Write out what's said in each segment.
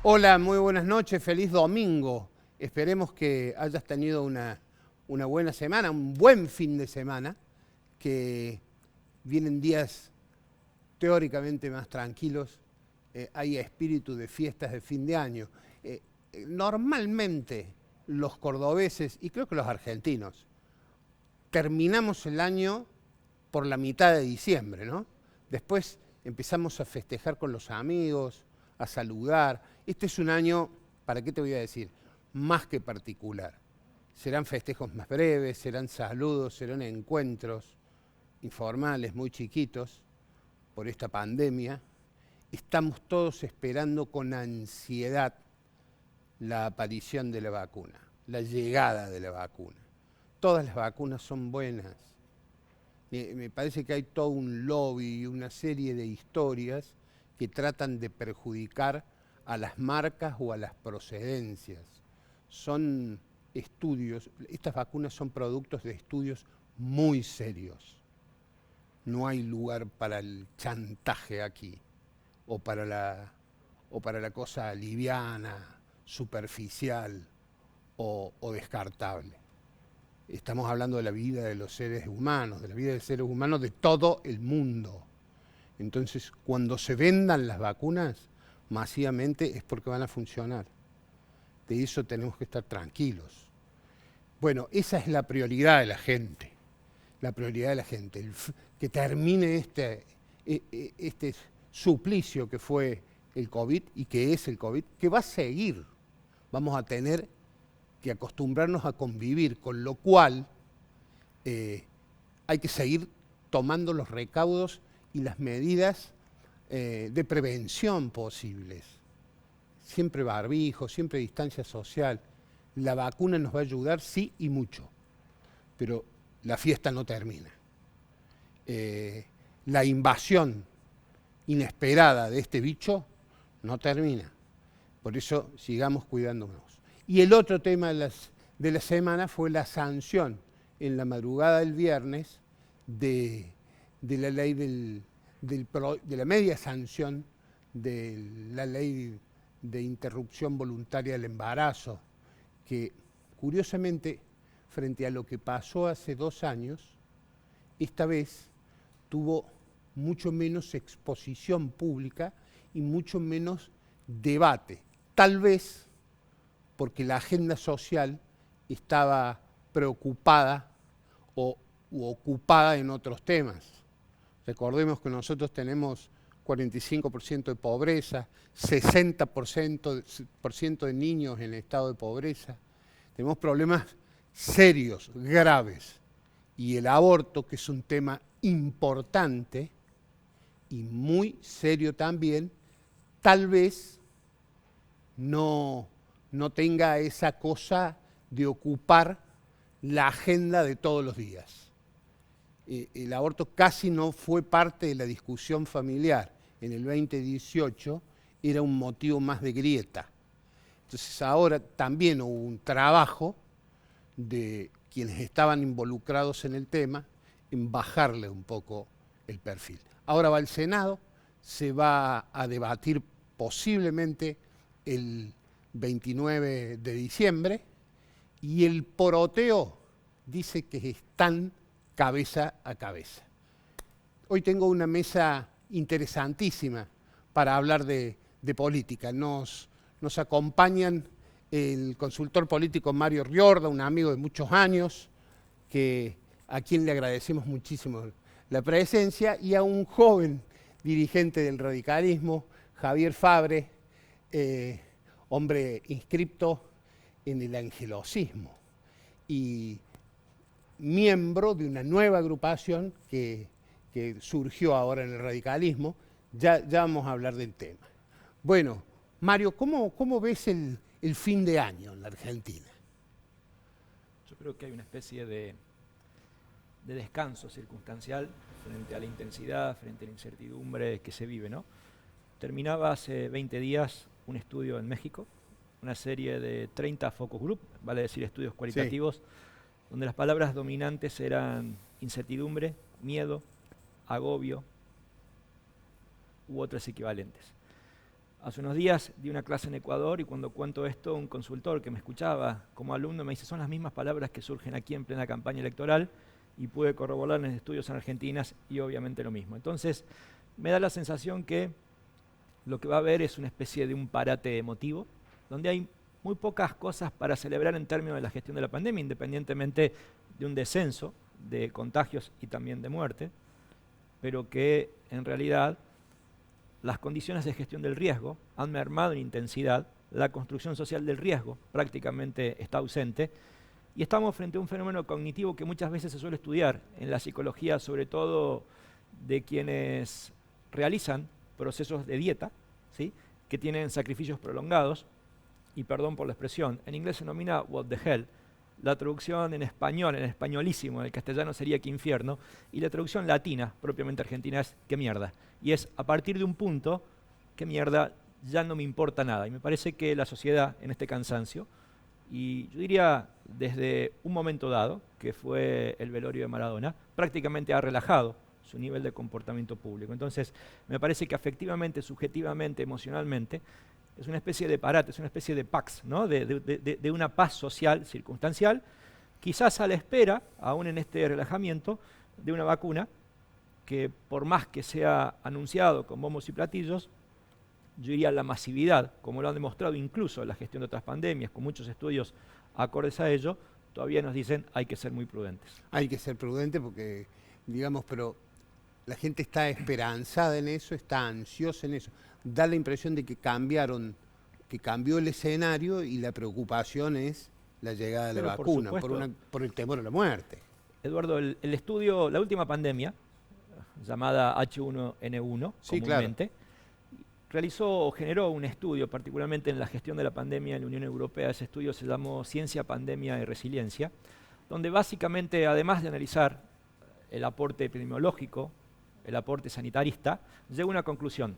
Hola, muy buenas noches, feliz domingo. Esperemos que hayas tenido una buena semana, un buen fin de semana, que vienen días teóricamente más tranquilos, hay espíritu de fiestas de fin de año. Normalmente los cordobeses, y creo que los argentinos, terminamos el año por la mitad de diciembre, ¿no? Después empezamos a festejar con los amigos, a saludar. Este es un año, ¿para qué te voy a decir? Más que particular. Serán festejos más breves, serán saludos, serán encuentros informales, muy chiquitos, por esta pandemia. Estamos todos esperando con ansiedad la aparición de la vacuna, la llegada de la vacuna. Todas las vacunas son buenas. Me parece que hay todo un lobby y una serie de historias que tratan de perjudicar a las marcas o a las procedencias. Son estudios, estas vacunas son productos de estudios muy serios. No hay lugar para el chantaje aquí o para la cosa liviana, superficial o descartable. Estamos hablando de la vida de los seres humanos, de la vida de seres humanos de todo el mundo. Entonces, cuando se vendan las vacunas masivamente es porque van a funcionar. De eso tenemos que estar tranquilos. Bueno, esa es la prioridad de la gente. La prioridad de la gente. Que termine este suplicio que fue el COVID y que es el COVID, que va a seguir. Vamos a tener que acostumbrarnos a convivir, con lo cual hay que seguir tomando los recaudos y las medidas de prevención posibles. Siempre barbijo, siempre distancia social. La vacuna nos va a ayudar, sí, y mucho, pero la fiesta no termina. La invasión inesperada de este bicho no termina. Por eso sigamos cuidándonos. Y el otro tema de la semana fue la sanción en la madrugada del viernes de la ley de la media sanción de la ley de interrupción voluntaria del embarazo, que curiosamente, frente a lo que pasó hace 2 años, esta vez tuvo mucho menos exposición pública y mucho menos debate. Tal vez porque la agenda social estaba preocupada u ocupada en otros temas. Recordemos que nosotros tenemos 45% de pobreza, 60% de niños en estado de pobreza. Tenemos problemas serios, graves. Y el aborto, que es un tema importante y muy serio también, tal vez no tenga esa cosa de ocupar la agenda de todos los días. El aborto casi no fue parte de la discusión familiar. En el 2018 era un motivo más de grieta. Entonces ahora también hubo un trabajo de quienes estaban involucrados en el tema en bajarle un poco el perfil. Ahora va al Senado, se va a debatir posiblemente el 29 de diciembre y el poroteo dice que están cabeza a cabeza. Hoy tengo una mesa interesantísima para hablar de política. Nos acompañan el consultor político Mario Riorda, un amigo de muchos años, a quien le agradecemos muchísimo la presencia, y a un joven dirigente del radicalismo, Javier Fabre, hombre inscripto en el angelosismo y miembro de una nueva agrupación que surgió ahora en el radicalismo. Ya vamos a hablar del tema. Bueno, Mario, ¿cómo ves el fin de año en la Argentina? Yo creo que hay una especie de descanso circunstancial frente a la intensidad, frente a la incertidumbre que se vive, ¿no? Terminaba hace 20 días un estudio en México, una serie de 30 focus group, vale decir estudios cualitativos, sí, donde las palabras dominantes eran incertidumbre, miedo, agobio u otras equivalentes. Hace unos días di una clase en Ecuador y cuando cuento esto, un consultor que me escuchaba como alumno me dice, son las mismas palabras que surgen aquí en plena campaña electoral, y pude corroborar en estudios en Argentina y obviamente lo mismo. Entonces, me da la sensación que lo que va a haber es una especie de un parate emotivo, donde hay muy pocas cosas para celebrar en términos de la gestión de la pandemia, independientemente de un descenso de contagios y también de muerte, pero que en realidad las condiciones de gestión del riesgo han mermado en intensidad, la construcción social del riesgo prácticamente está ausente, y estamos frente a un fenómeno cognitivo que muchas veces se suele estudiar en la psicología, sobre todo de quienes realizan procesos de dieta, ¿sí?, que tienen sacrificios prolongados, y perdón por la expresión, en inglés se denomina what the hell, la traducción en español, en españolísimo, en el castellano sería qué infierno, y la traducción latina, propiamente argentina, es qué mierda. Y es a partir de un punto, qué mierda, ya no me importa nada. Y me parece que la sociedad, en este cansancio, y yo diría desde un momento dado, que fue el velorio de Maradona, prácticamente ha relajado su nivel de comportamiento público. Entonces, me parece que afectivamente, subjetivamente, emocionalmente, es una especie de parate, es una especie de pax, ¿no?, de una paz social circunstancial, quizás a la espera, aún en este relajamiento, de una vacuna que por más que sea anunciado con bombos y platillos, yo diría la masividad, como lo han demostrado incluso la gestión de otras pandemias, con muchos estudios acordes a ello, todavía nos dicen hay que ser muy prudentes. Hay que ser prudente porque, digamos, pero la gente está esperanzada en eso, está ansiosa en eso. Da la impresión de que cambió el escenario y la preocupación es la llegada de la vacuna, por el temor a la muerte. Eduardo, el estudio, la última pandemia, llamada H1N1, sí, comúnmente, claro, realizó o generó un estudio, particularmente en la gestión de la pandemia en la Unión Europea. Ese estudio se llamó Ciencia, Pandemia y Resiliencia, donde básicamente, además de analizar el aporte epidemiológico, el aporte sanitarista, llegó a una conclusión.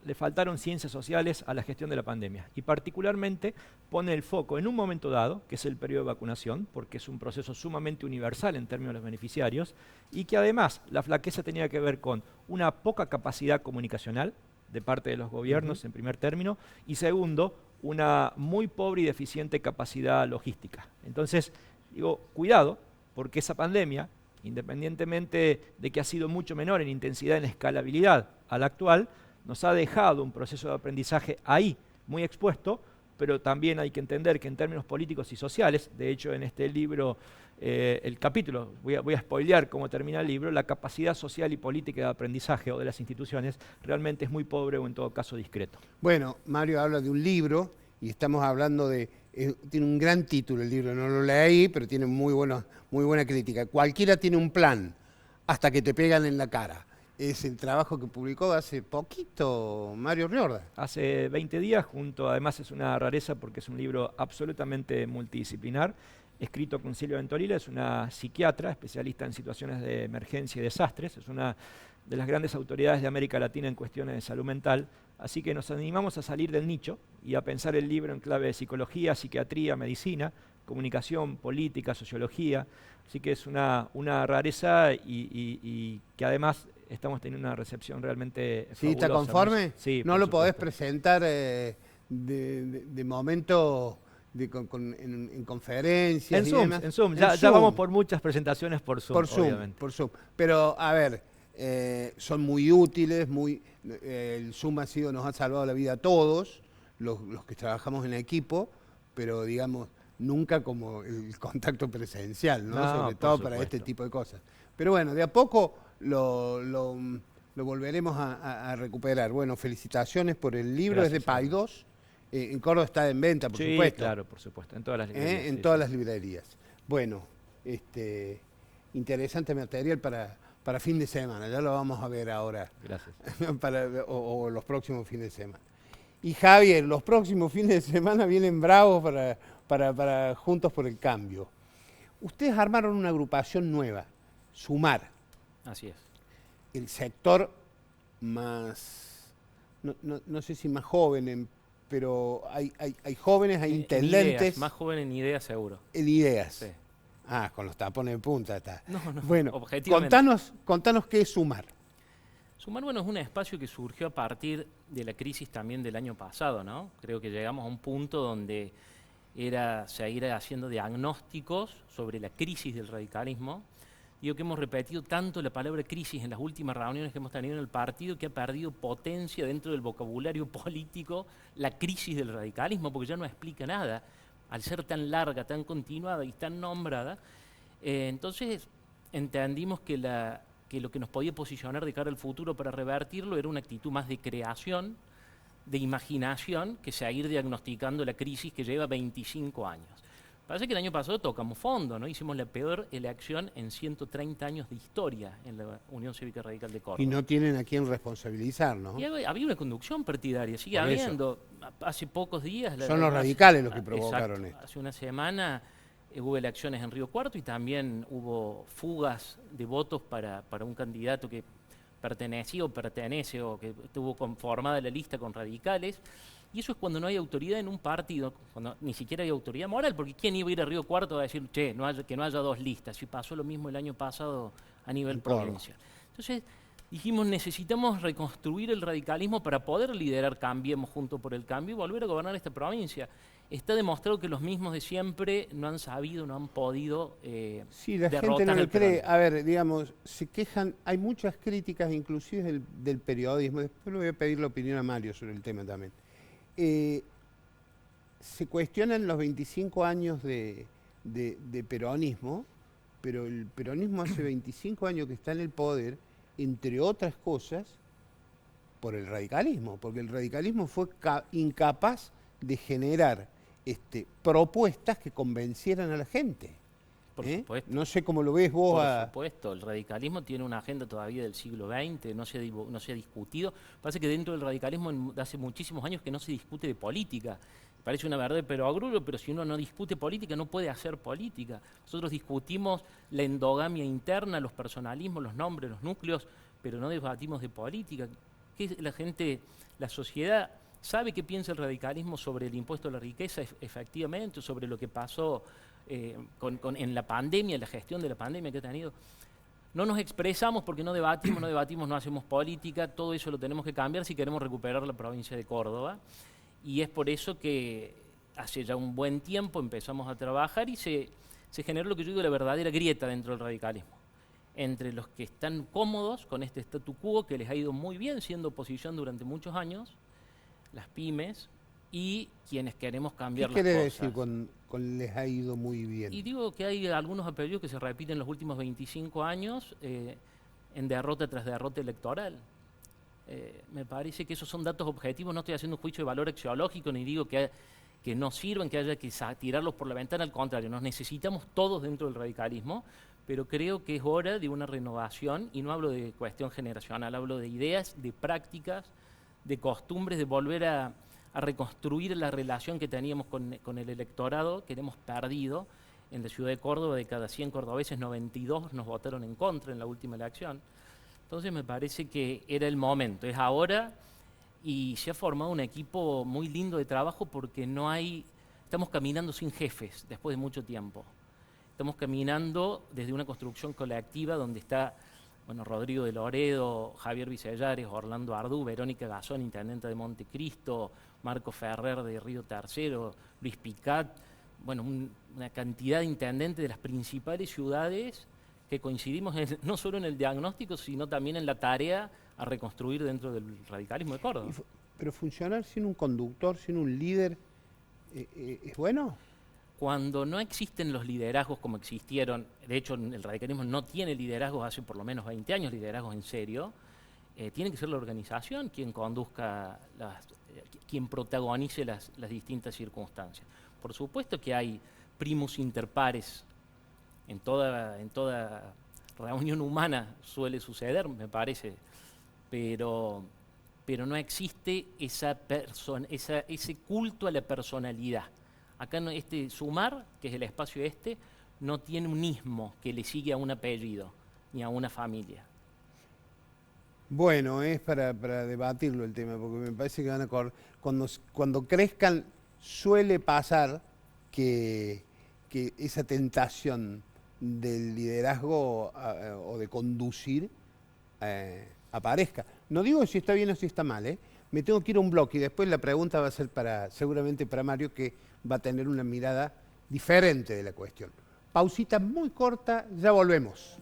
Le faltaron ciencias sociales a la gestión de la pandemia y particularmente pone el foco en un momento dado, que es el periodo de vacunación, porque es un proceso sumamente universal en términos de los beneficiarios, y que además la flaqueza tenía que ver con una poca capacidad comunicacional de parte de los gobiernos, en primer término, y segundo, una muy pobre y deficiente capacidad logística. Entonces, digo, cuidado, porque esa pandemia, independientemente de que ha sido mucho menor en intensidad, en escalabilidad a la actual, nos ha dejado un proceso de aprendizaje ahí muy expuesto, pero también hay que entender que en términos políticos y sociales, de hecho en este libro, el capítulo, voy a spoilear cómo termina el libro, la capacidad social y política de aprendizaje o de las instituciones realmente es muy pobre o en todo caso discreto. Bueno, Mario habla de un libro y estamos hablando tiene un gran título el libro, no lo leí, pero tiene muy buena crítica. Cualquiera tiene un plan hasta que te pegan en la cara. Es el trabajo que publicó hace poquito Mario Riordan. Hace 20 días, además es una rareza porque es un libro absolutamente multidisciplinar, escrito con Silvia Ventorila, es una psiquiatra especialista en situaciones de emergencia y desastres, es una de las grandes autoridades de América Latina en cuestiones de salud mental, así que nos animamos a salir del nicho y a pensar el libro en clave de psicología, psiquiatría, medicina, comunicación, política, sociología, así que es una rareza y que además estamos teniendo una recepción realmente fabulosa. ¿Sí, está conforme? Sí, ¿No lo podés presentar de momento en conferencias? En Zoom. Ya vamos por muchas presentaciones por Zoom, obviamente. Por Zoom. Pero, a ver, son muy útiles, el Zoom nos ha salvado la vida a todos, los que trabajamos en equipo, pero digamos, nunca como el contacto presencial, ¿no? Sobre todo para este tipo de cosas. Pero bueno, de a poco lo volveremos a recuperar. Bueno, felicitaciones por el libro. Gracias, es de Paidós. En Córdoba está en venta, por supuesto. Claro, por supuesto, en todas las librerías. En todas las librerías. Bueno, interesante material para fin de semana, ya lo vamos a ver ahora. Gracias. o los próximos fines de semana. Y Javier, los próximos fines de semana vienen bravos para Juntos por el Cambio. Ustedes armaron una agrupación nueva, Sumar. Así es. El sector más, no sé si más joven, pero hay jóvenes, hay intendentes. Ideas, más joven en ideas seguro. En ideas. Sí. Con los tapones de punta está. No, bueno, objetivamente. contanos qué es Sumar. Sumar, bueno, es un espacio que surgió a partir de la crisis también del año pasado, ¿no? Creo que llegamos a un punto donde seguir haciendo diagnósticos sobre la crisis del radicalismo. Digo que hemos repetido tanto la palabra crisis en las últimas reuniones que hemos tenido en el partido que ha perdido potencia dentro del vocabulario político la crisis del radicalismo, porque ya no explica nada. Al ser tan larga, tan continuada y tan nombrada, entonces entendimos que lo que nos podía posicionar de cara al futuro para revertirlo era una actitud más de creación, de imaginación, que seguir diagnosticando la crisis que lleva 25 años. Parece que el año pasado tocamos fondo, ¿no? Hicimos la peor elección en 130 años de historia en la Unión Cívica Radical de Córdoba. Y no tienen a quién responsabilizar, ¿no? Y había una conducción partidaria, sigue Por eso. habiendo. Hace pocos días... Son los radicales los que provocaron exacto, esto. hace una semana hubo elecciones en Río Cuarto y también hubo fugas de votos para un candidato que pertenecía o pertenece o que estuvo conformada la lista con radicales. Y eso es cuando no hay autoridad en un partido, cuando ni siquiera hay autoridad moral, porque ¿quién iba a ir a Río Cuarto a decir, che, que no haya dos listas? Y pasó lo mismo el año pasado a nivel provincial. Entonces dijimos, necesitamos reconstruir el radicalismo para poder liderar Cambiemos Juntos por el Cambio y volver a gobernar esta provincia. Está demostrado que los mismos de siempre no han sabido, no han podido sí, la gente derrotar no le al cree. peronismo. A ver, digamos, se quejan, hay muchas críticas, inclusive del periodismo. Después le voy a pedir la opinión a Mario sobre el tema también. Se cuestionan los 25 años de peronismo, pero el peronismo hace 25 años que está en el poder, entre otras cosas, por el radicalismo, porque el radicalismo fue incapaz de generar propuestas que convencieran a la gente. Por supuesto. No sé cómo lo ves vos. Por supuesto, el radicalismo tiene una agenda todavía del siglo XX, no se ha discutido. Parece que dentro del radicalismo hace muchísimos años que no se discute de política. Parece una verdad de perogrullo, pero si uno no discute política no puede hacer política. Nosotros discutimos la endogamia interna, los personalismos, los nombres, los núcleos, pero no debatimos de política. ¿Qué la gente, la sociedad sabe qué piensa el radicalismo sobre el impuesto a la riqueza, efectivamente, sobre lo que pasó en la pandemia, la gestión de la pandemia que ha tenido? No nos expresamos porque no debatimos, no hacemos política, todo eso lo tenemos que cambiar si queremos recuperar la provincia de Córdoba. Y es por eso que hace ya un buen tiempo empezamos a trabajar y se generó lo que yo digo la verdadera grieta dentro del radicalismo. Entre los que están cómodos con este statu quo, que les ha ido muy bien siendo oposición durante muchos años, las pymes, y quienes queremos cambiar las cosas. ¿Qué quiere decir con les ha ido muy bien? Y digo que hay algunos apellidos que se repiten en los últimos 25 años en derrota tras derrota electoral. Me parece que esos son datos objetivos, no estoy haciendo un juicio de valor axiológico, ni digo que no sirvan, que haya que tirarlos por la ventana, al contrario, nos necesitamos todos dentro del radicalismo, pero creo que es hora de una renovación, y no hablo de cuestión generacional, hablo de ideas, de prácticas, de costumbres, de volver a reconstruir la relación que teníamos con el electorado, que hemos perdido. En la ciudad de Córdoba, de cada 100 cordobeses, 92 nos votaron en contra en la última elección. Entonces me parece que era el momento, es ahora, y se ha formado un equipo muy lindo de trabajo porque estamos caminando sin jefes después de mucho tiempo. Estamos caminando desde una construcción colectiva donde está Rodrigo de Loredo, Javier Vicellares, Orlando Ardú, Verónica Gazón, intendente de Montecristo, Marco Ferrer de Río Tercero, Luis Picat, una cantidad de intendentes de las principales ciudades que coincidimos no solo en el diagnóstico, sino también en la tarea a reconstruir dentro del radicalismo de Córdoba. Pero funcionar sin un conductor, sin un líder, ¿es bueno? Cuando no existen los liderazgos como existieron, de hecho el radicalismo no tiene liderazgos hace por lo menos 20 años, liderazgos en serio, tiene que ser la organización quien conduzca, quien protagonice las distintas circunstancias. Por supuesto que hay primus inter pares, en toda reunión humana suele suceder, me parece, pero no existe ese culto a la personalidad. Acá Sumar, que es el espacio no tiene un ismo que le sigue a un apellido ni a una familia. Bueno, es para debatirlo el tema, porque me parece que cuando crezcan suele pasar que esa tentación del liderazgo o de conducir aparezca. No digo si está bien o si está mal, ¿eh? Me tengo que ir a un bloque y después la pregunta va a ser seguramente para Mario, que va a tener una mirada diferente de la cuestión. Pausita muy corta, ya volvemos.